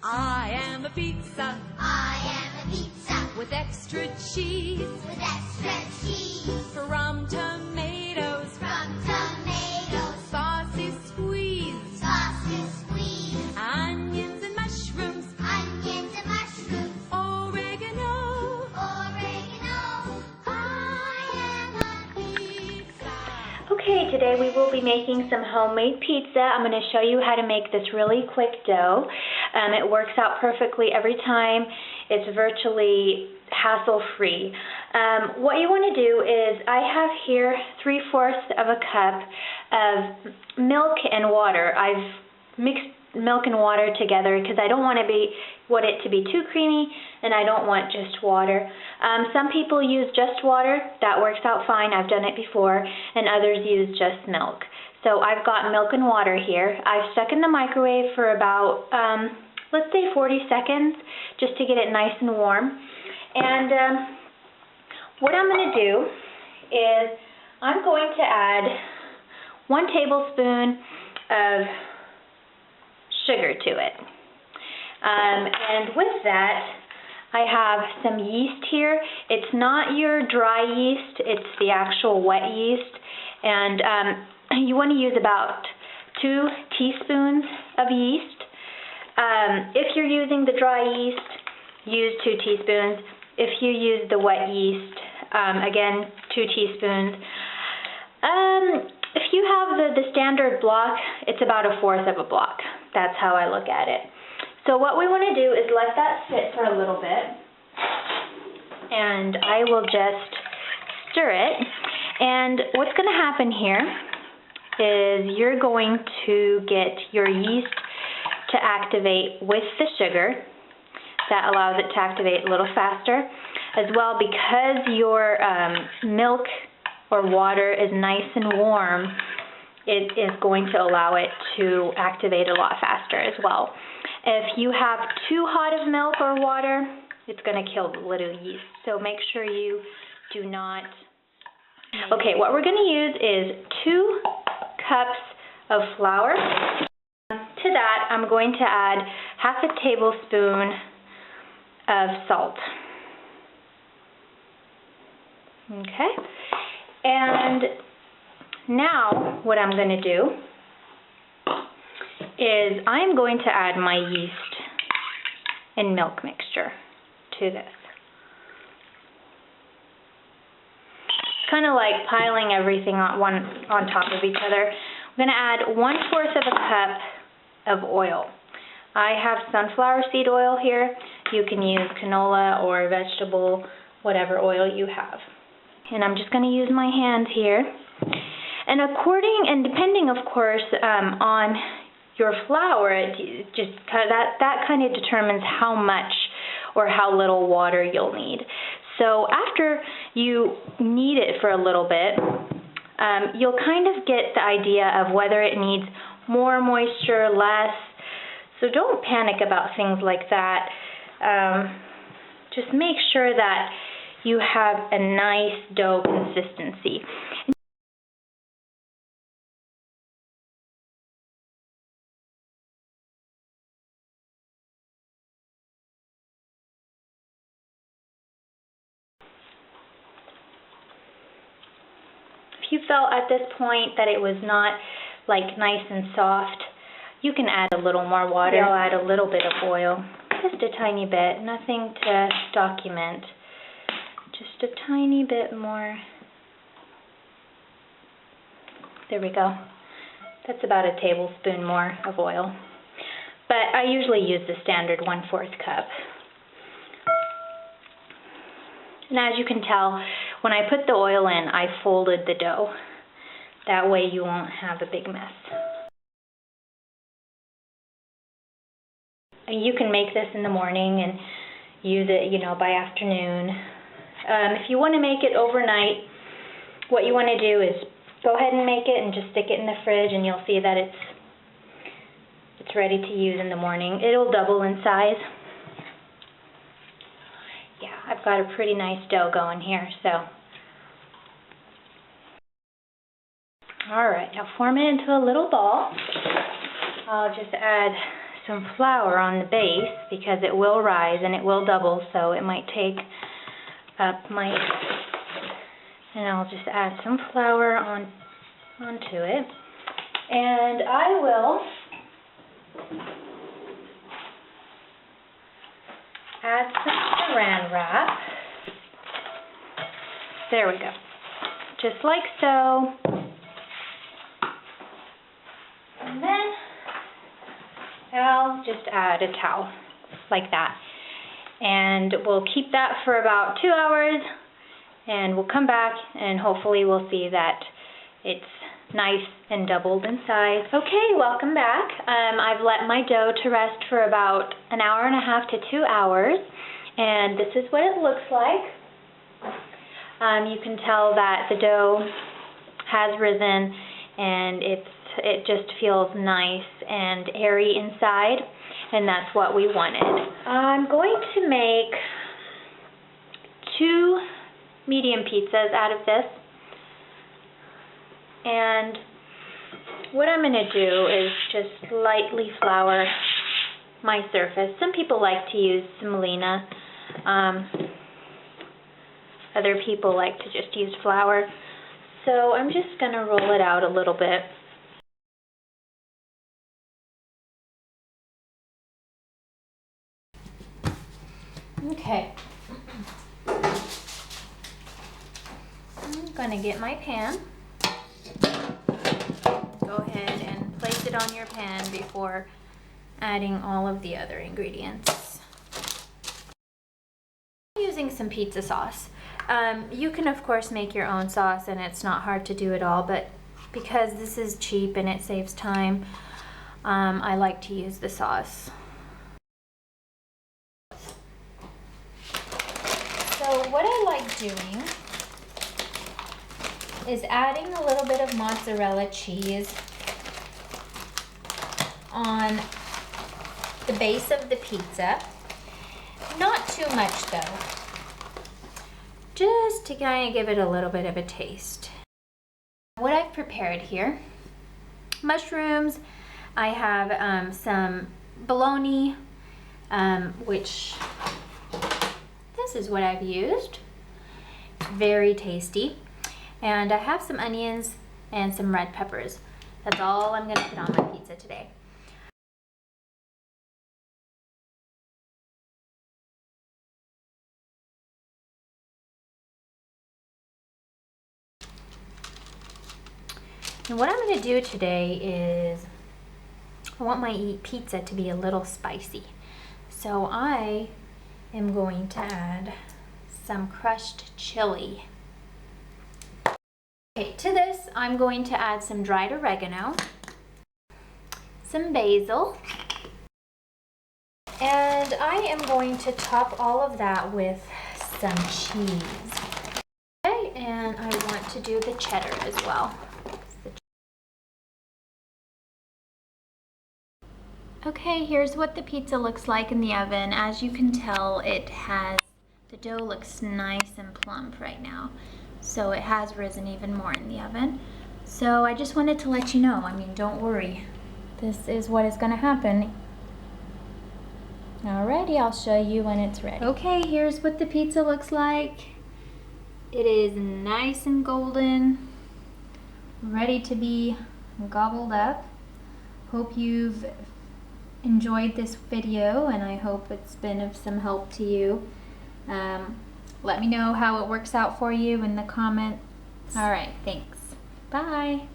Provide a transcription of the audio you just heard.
I am a pizza. I am a pizza. With extra cheese. With extra cheese. From tomatoes. From tomatoes. Saucy squeeze. Saucy squeeze. Onions and mushrooms. Onions and mushrooms. Oregano. Oregano. I am a pizza. Okay, today we will be making some homemade pizza. I'm going to show you how to make this really quick dough. It works out perfectly every time. It's virtually hassle-free. What you want to do is, I have here 3/4 of a cup of milk and water. I've mixed milk and water together because I don't want it to be too creamy, and I don't want just water. Some people use just water. That works out fine. I've done it before, and others use just milk. So I've got milk and water here. I've stuck in the microwave for about, let's say 40 seconds, just to get it nice and warm. And what I'm going to do is I'm going to add 1 tablespoon of sugar to it. And with that, I have some yeast here. It's not your dry yeast, it's the actual wet yeast. And you want to use about 2 teaspoons of yeast. If you're using the dry yeast, use 2 teaspoons. If you use the wet yeast, again, 2 teaspoons. If you have the standard block, it's about 1/4 of a block. That's how I look at it. So what we want to do is let that sit for a little bit, and I will just stir it. And what's going to happen here is you're going to get your yeast to activate with the sugar. That allows it to activate a little faster. As well, because your milk or water is nice and warm, it is going to allow it to activate a lot faster as well. If you have too hot of milk or water, it's going to kill the little yeast. So make sure you do not. Okay, what we're going to use is 2 cups of flour. To that, I'm going to add 1/2 tablespoon of salt. Okay, and now what I'm going to do is I'm going to add my yeast and milk mixture to this. Kind of like piling everything on top of each other. I'm going to add 1/4 of a cup of oil. I have sunflower seed oil here. You can use canola or vegetable, whatever oil you have. And I'm just going to use my hands here. And depending, of course, on your flour, that kind of determines how much or how little water you'll need. So after you knead it for a little bit, you'll kind of get the idea of whether it needs more moisture, less. So don't panic about things like that. Just make sure that you have a nice dough consistency. If you felt at this point that it was not like nice and soft, you can add a little more water. I'll add a little bit of oil, just a tiny bit, nothing to document. Just a tiny bit more. There we go. That's about a tablespoon more of oil. But I usually use the standard 1/4 cup. And as you can tell, when I put the oil in, I folded the dough. That way you won't have a big mess. And you can make this in the morning and use it, by afternoon. If you want to make it overnight, what you want to do is go ahead and make it and just stick it in the fridge, and you'll see that it's ready to use in the morning. It'll double in size. Yeah, I've got a pretty nice dough going here, so. Alright, now form it into a little ball. I'll just add some flour on the base because it will rise and it will double, so it might take up my, and I'll just add some flour onto it. And I will add some saran wrap. There we go. Just like so. And then I'll just add a towel like that. And we'll keep that for about 2 hours, and we'll come back and hopefully we'll see that it's nice and doubled in size. Okay, welcome back. I've let my dough to rest for about 1.5 hours to 2 hours, and this is what it looks like. You can tell that the dough has risen, and it just feels nice and airy inside, and that's what we wanted. I'm going to make 2 medium pizzas out of this. And what I'm going to do is just lightly flour my surface. Some people like to use semolina. Other people like to just use flour. So I'm just going to roll it out a little bit. Okay. I'm going to get my pan. Go ahead and place it on your pan before adding all of the other ingredients. I'm using some pizza sauce. You can of course make your own sauce, and it's not hard to do at all, but because this is cheap and it saves time, I like to use the sauce. So what I like doing is adding a little bit of mozzarella cheese on the base of the pizza. Not too much though, just to kind of give it a little bit of a taste. What I've prepared here: mushrooms, I have some bologna, which this is what I've used. Very tasty. And I have some onions and some red peppers. That's all I'm going to put on my pizza today. And what I'm going to do today is I want my pizza to be a little spicy. So I am going to add some crushed chili. Okay, to this I'm going to add some dried oregano, some basil, and I am going to top all of that with some cheese. Okay, and I want to do the cheddar as well. Okay, here's what the pizza looks like in the oven. As you can tell, the dough looks nice and plump right now. So it has risen even more in the oven. So I just wanted to let you know, I mean, don't worry. This is what is going to happen. Alrighty, I'll show you when it's ready. Okay, here's what the pizza looks like. It is nice and golden, ready to be gobbled up. Hope you've enjoyed this video, and I hope it's been of some help to you. Let me know how it works out for you in the comments. All right, thanks. Bye.